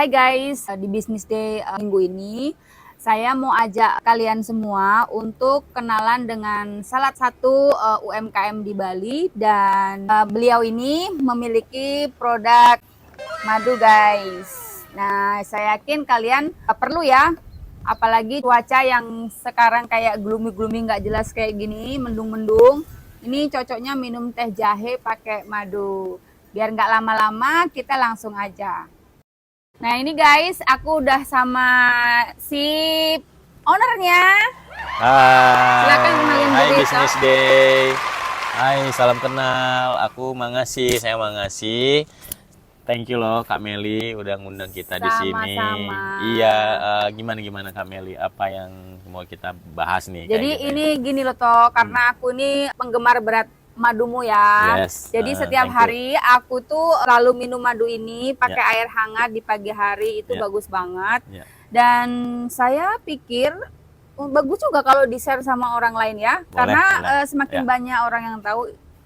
Hai guys, di Business Day minggu ini saya mau ajak kalian semua untuk kenalan dengan salah satu UMKM di Bali dan beliau ini memiliki produk madu guys. Nah, saya yakin kalian perlu ya, apalagi cuaca yang sekarang kayak gloomy-gloomy nggak jelas kayak gini, mendung-mendung. Ini cocoknya minum teh jahe pakai madu. Biar nggak lama-lama, kita langsung aja. Nah ini guys, aku udah sama si ownernya. Hai, Silakan kenalin hai diri, Business Tok. Day. Hai, salam kenal. Aku Mangasi, saya Mangasi. Thank you loh Kak Meli udah ngundang kita di sini. Sama-sama. Iya, gimana Kak Meli? Apa yang mau kita bahas nih? Jadi kayak gitu ini gini loh Tok, karena aku ini penggemar berat madumu ya. Yes, Jadi setiap thank you. hari aku tuh selalu minum madu ini pakai Ya. air hangat di pagi hari, itu Ya. bagus banget. Ya. Dan saya pikir bagus juga kalau di-share sama orang lain ya. Boleh, Karena boleh. semakin Ya. banyak orang yang tahu,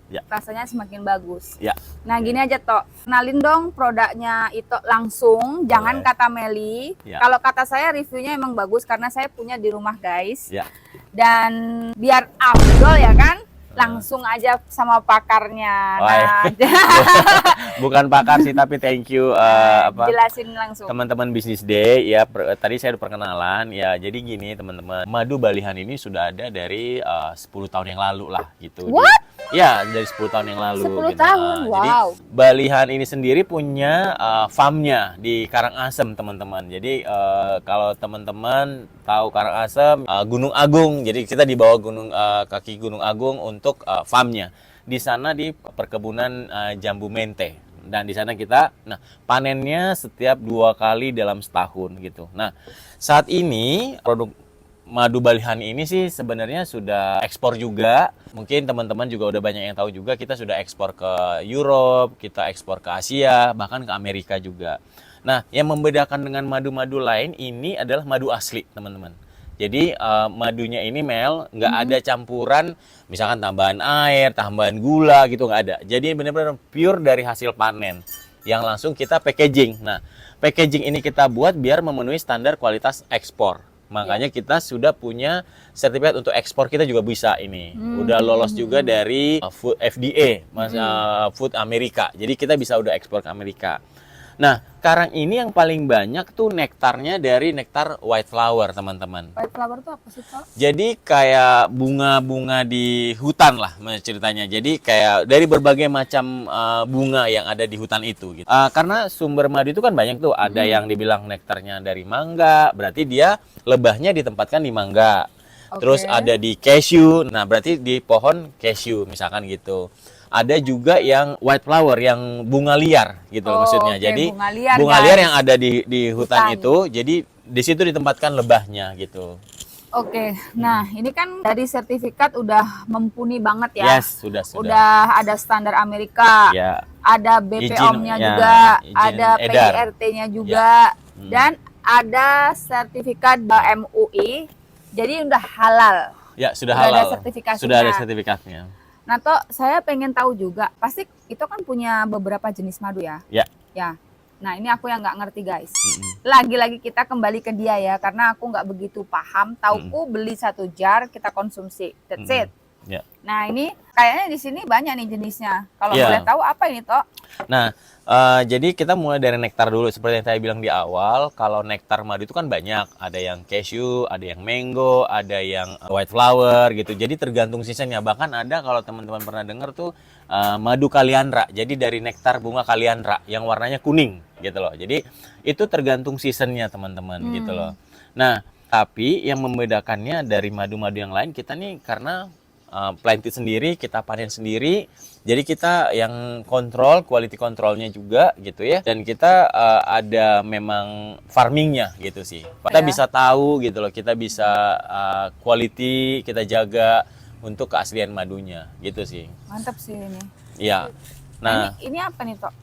Ya. rasanya semakin bagus. Ya. Nah gini aja Tok, kenalin dong produknya Ito langsung, jangan Boleh. kata Meli. Ya. Kalau kata saya reviewnya emang bagus karena saya punya di rumah guys. Ya. Dan biar afdol ya kan, langsung aja sama pakarnya. Oh, Nah, Bukan pakar sih, tapi thank you jelasin langsung. teman-teman Business Day ya. Tadi saya udah perkenalan ya. Jadi gini teman-teman, madu Balihan ini sudah ada dari 10 tahun yang lalu lah gitu. What? Ya, dari 10 tahun yang lalu. 10 gitu. tahun, Jadi wow. Balihan ini sendiri punya farmnya di Karangasem teman-teman. Jadi kalau teman-teman tahu Karangasem, Gunung Agung. Jadi kita di bawah kaki Gunung Agung untuk farmnya. Di sana di perkebunan jambu mente. Dan di sana kita, panennya setiap 2 kali dalam setahun gitu. Nah, saat ini produk madu Balihan ini sih sebenarnya sudah ekspor juga. Mungkin teman-teman juga udah banyak yang tahu juga, kita sudah ekspor ke Europe, kita ekspor ke Asia, bahkan ke Amerika juga. Nah, yang membedakan dengan madu-madu lain ini adalah madu asli, teman-teman. Jadi madunya ini nggak ada campuran, misalkan tambahan air, tambahan gula gitu, nggak ada. Jadi benar-benar pure dari hasil panen yang langsung kita packaging. Nah, packaging ini kita buat biar memenuhi standar kualitas ekspor. Makanya kita sudah punya sertifikat untuk ekspor, kita juga bisa ini. Udah lolos juga dari Food FDA, Food Amerika. Jadi kita bisa udah ekspor ke Amerika. Nah, sekarang ini yang paling banyak tuh nektarnya dari nektar white flower, teman-teman. White flower itu apa sih Tok? Jadi kayak bunga-bunga di hutan lah ceritanya. Jadi kayak dari berbagai macam bunga yang ada di hutan itu gitu. Karena sumber madu itu kan banyak tuh. Ada yang dibilang nektarnya dari mangga, berarti dia lebahnya ditempatkan di mangga. Terus ada di cashew, nah berarti di pohon cashew misalkan gitu. Ada juga yang white flower, yang bunga liar gitu loh maksudnya. Jadi bunga liar yang ada di hutan itu, jadi di situ ditempatkan lebahnya gitu. Oke, nah ini kan dari sertifikat udah mumpuni banget ya. Yes, sudah. Udah ada standar Amerika, Ya. ada BPOM-nya Izin, juga, izin ada edar. PIRT-nya juga, dan ada sertifikat MUI, jadi udah halal. Ya, sudah Udah halal. ada sertifikasinya. Sudah ada sertifikatnya. Nah, Tok, saya pengen tahu juga, pasti itu kan punya beberapa jenis madu ya? Ya. Ya. Nah, ini aku yang nggak ngerti guys. Lagi-lagi kita kembali ke dia ya, karena aku nggak begitu paham. Tauku beli 1 jar, kita konsumsi. That's it. Ya. Nah, ini kayaknya di sini banyak nih jenisnya. Kalau Ya. boleh tahu apa ini, Tok? Nah, jadi kita mulai dari nektar dulu. Seperti yang saya bilang di awal, kalau nektar madu itu kan banyak. Ada yang cashew, ada yang mango, ada yang white flower gitu. Jadi tergantung seasonnya. Bahkan ada kalau teman-teman pernah dengar tuh madu kaliandra. Jadi dari nektar bunga kaliandra yang warnanya kuning gitu loh. Jadi itu tergantung seasonnya teman-teman gitu loh. Nah, tapi yang membedakannya dari madu-madu yang lain, kita nih karena planted sendiri, kita panen sendiri. Jadi kita yang kontrol, quality controlnya juga gitu ya. Dan kita ada memang farmingnya gitu sih. Kita bisa tahu gitu loh, kita bisa quality, kita jaga untuk keaslian madunya gitu sih. Mantap sih ini. Iya. Nah, ini apa nih, Tok?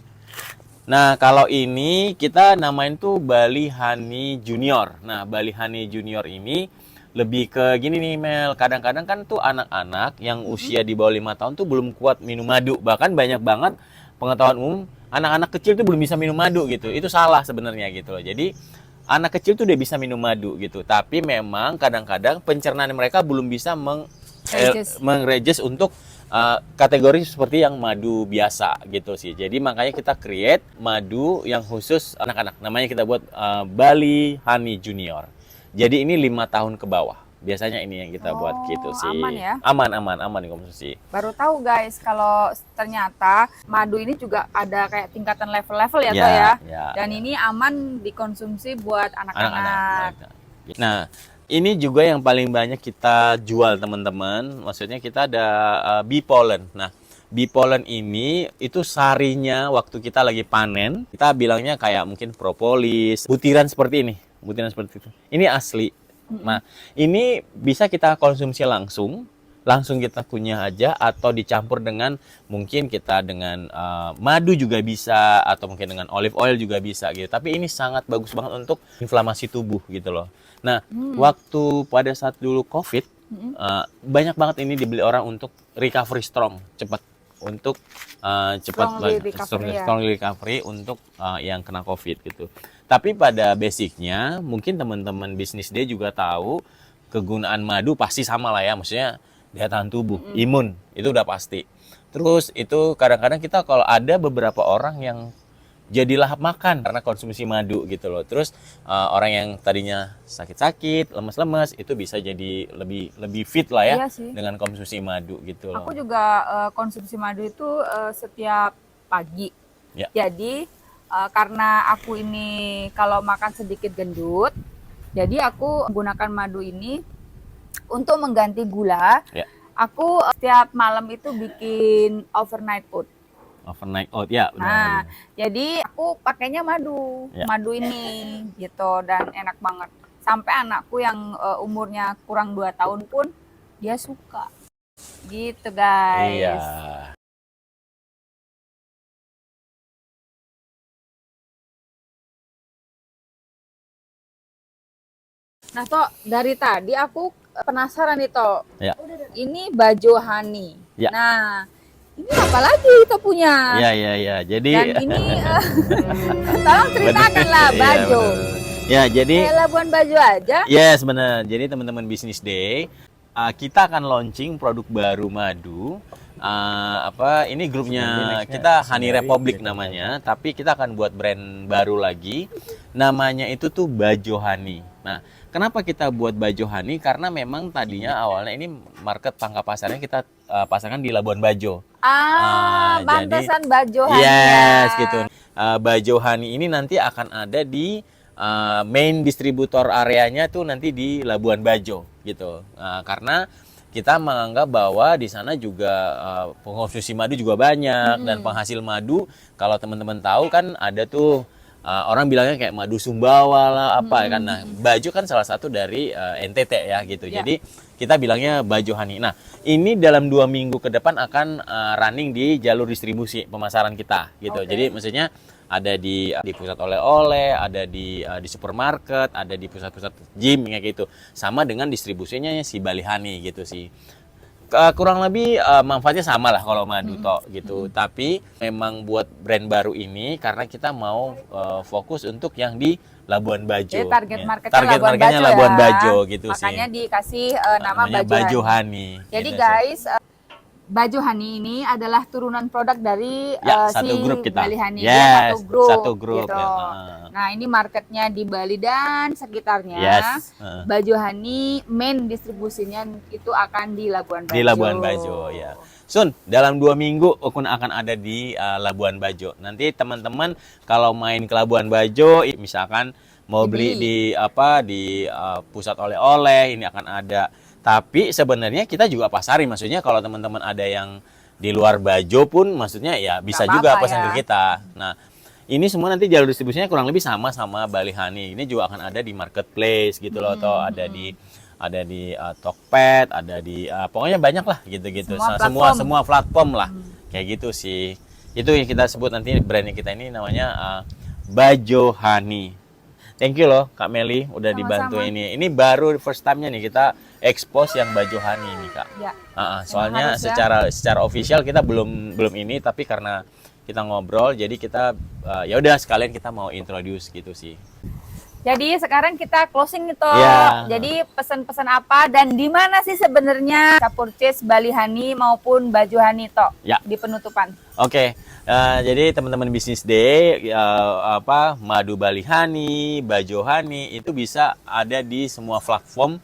Nah, kalau ini kita namain tuh Bali Honey Junior. Nah, Bali Honey Junior ini lebih ke gini nih Mel, kadang-kadang kan tuh anak-anak yang usia di bawah 5 tahun tuh belum kuat minum madu. Bahkan banyak banget pengetahuan umum anak-anak kecil tuh belum bisa minum madu gitu. Itu salah sebenarnya gitu loh. Jadi anak kecil tuh udah bisa minum madu gitu. Tapi memang kadang-kadang pencernaan mereka belum bisa mengreges untuk kategori seperti yang madu biasa gitu sih. Jadi makanya kita create madu yang khusus anak-anak. Namanya kita buat Bali Honey Junior. Jadi ini 5 tahun ke bawah. Biasanya ini yang kita buat gitu sih. Aman ya? Aman dikonsumsi. Baru tahu guys kalau ternyata madu ini juga ada kayak tingkatan level-level ya, Ya, Toh ya. ya, Dan ya. ini aman dikonsumsi buat anak-anak. Nah, ini juga yang paling banyak kita jual teman-teman. Maksudnya kita ada bee pollen. Nah, bee pollen ini itu sarinya waktu kita lagi panen. Kita bilangnya kayak mungkin propolis, butiran seperti ini. Butiran seperti itu. Ini asli. Nah, ini bisa kita konsumsi langsung kita kunyah aja atau dicampur dengan mungkin kita dengan madu juga bisa atau mungkin dengan olive oil juga bisa gitu. Tapi ini sangat bagus banget untuk inflamasi tubuh gitu loh. Nah, waktu pada saat dulu COVID banyak banget ini dibeli orang untuk recovery strong, cepat untuk strongly recovery untuk yang kena COVID gitu. Tapi pada basicnya mungkin teman-teman bisnis dia juga tahu kegunaan madu pasti sama lah ya, maksudnya daya tahan tubuh, imun itu udah pasti. Terus itu kadang-kadang kita kalau ada beberapa orang yang jadi lahap makan karena konsumsi madu gitu loh. Terus orang yang tadinya sakit-sakit, lemes-lemes itu bisa jadi lebih fit lah ya, Iya sih. dengan konsumsi madu gitu loh. Aku juga konsumsi madu itu setiap pagi. Ya. Jadi karena aku ini kalau makan sedikit gendut, jadi aku menggunakan madu ini untuk mengganti gula. Ya. Aku setiap malam itu bikin overnight oat. Overnight oat ya. Nah, jadi aku pakainya madu, Ya. madu ini gitu dan enak banget. Sampai anakku yang umurnya kurang 2 tahun pun dia suka. Gitu guys. Iya. Nah, Tok, dari tadi aku penasaran nih, Tok. Ya. Ini Bajo Honey. Ya. Nah, ini apa lagi kita punya? Iya. Jadi Dan ini tolong ceritakan lah Iya, Bajo. bener. Ya, jadi Kayak Labuan Bajo aja. yes, benar. Jadi teman-teman Business Day, kita akan launching produk baru madu. Ini grupnya kita Honey Republic namanya, tapi kita akan buat brand baru lagi. Namanya itu tuh Bajo Honey. Nah, kenapa kita buat Bajo Honey? Karena memang tadinya awalnya ini market pangkal pasarnya kita pasarkan di Labuan Bajo. Pantesan Bajo Honey Yes, ya. gitu. Bajo Honey ini nanti akan ada di main distributor areanya tuh nanti di Labuan Bajo gitu. Karena kita menganggap bahwa di sana juga pengkonsumsi madu juga banyak dan penghasil madu kalau teman-teman tahu kan ada tuh orang bilangnya kayak madu Sumbawa lah apa kan. Nah, Bajo kan salah satu dari NTT ya gitu. Ya. Jadi kita bilangnya Bajo Honey. Nah, ini dalam 2 minggu ke depan akan running di jalur distribusi pemasaran kita gitu. Oke. Jadi maksudnya ada di pusat oleh-oleh, ada di supermarket, ada di pusat-pusat gym kayak gitu. Sama dengan distribusinya si Bali Honey gitu sih. Kurang lebih manfaatnya sama lah kalau madu tok gitu. Tapi memang buat brand baru ini karena kita mau fokus untuk yang di Labuan Bajo. Jadi target Ya. marketnya Target Labuan marketnya Bajo Labuan ya. Bajo gitu sih. Makanya dikasih nama Namanya Bajo Honey. Honey. Jadi gitu sih. guys, Bajo Honey ini adalah turunan produk dari Ya, si satu grup kita. Bali Honey. Yes, Dia satu grup, gitu. ya. Nah, ini marketnya di Bali dan sekitarnya. Yes. Bajo Honey main distribusinya itu akan di Labuan Bajo. Di Labuan Bajo ya. Sun, dalam 2 minggu Ukun akan ada di Labuan Bajo. Nanti teman-teman kalau main ke Labuan Bajo, misalkan mau beli di pusat oleh-oleh, ini akan ada. Tapi sebenarnya kita juga pasarin, maksudnya kalau teman-teman ada yang di luar Bajo pun, maksudnya ya bisa Nggak juga apa-apa pesan ya. ke kita. Nah, ini semua nanti jalur distribusinya kurang lebih sama Bali Honey. Ini juga akan ada di marketplace gitu loh, atau ada di Tokped, ada di pokoknya banyak lah gitu-gitu. Semua platform lah. Kayak gitu sih. Itu yang kita sebut nanti brandnya kita ini namanya Bajo Honey. Thank you loh Kak Meli udah Sama-sama. dibantu ini. Ini baru first time-nya nih kita expose yang Bajo Honey ini Kak. Ya. Soalnya harus ya. secara official kita belum ini, tapi karena kita ngobrol. Jadi kita ya udah sekalian kita mau introduce gitu sih. Jadi sekarang kita closing nih Toh. Ya. Jadi pesan-pesan apa dan di mana sih sebenarnya kita purchase Bali Honey maupun baju Honey Toh Ya. di penutupan? Oke, jadi teman-teman Business Day, madu Bali Honey, baju Honey itu bisa ada di semua platform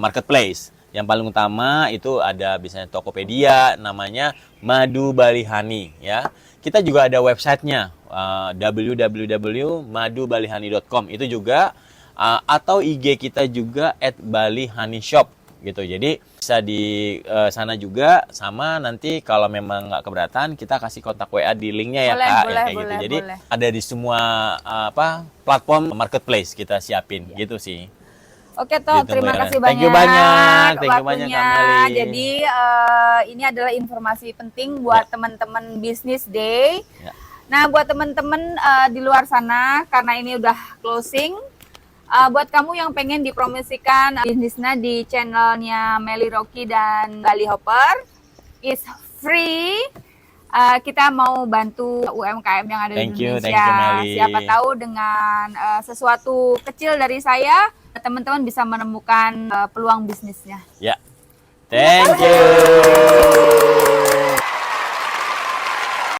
marketplace. Yang paling utama itu ada misalnya Tokopedia, namanya Madu Bali Honey ya. Kita juga ada websitenya www.madubalihoney.com itu juga atau IG kita juga @balihoneyshop gitu. Jadi bisa di sana juga, sama nanti kalau memang nggak keberatan kita kasih kontak WA di linknya ya Boleh, Kak, boleh, ya, kayak boleh, gitu. Jadi boleh. ada di semua platform marketplace kita siapin gitu sih. Oke Toh, Ditunggu terima ya. kasih Thank you banyak banyak Kak waktunya. Meli. Jadi ini adalah informasi penting buat teman-teman Business Day. Ya. Nah, buat teman-teman di luar sana, karena ini udah closing, buat kamu yang pengen dipromosikan bisnisnya di channelnya Meli Rocky dan Bali Hopper, is free. Kita mau bantu UMKM yang ada Thank di you, Indonesia. Meli. Siapa tahu dengan sesuatu kecil dari saya, teman-teman bisa menemukan peluang bisnisnya. Ya. Thank you.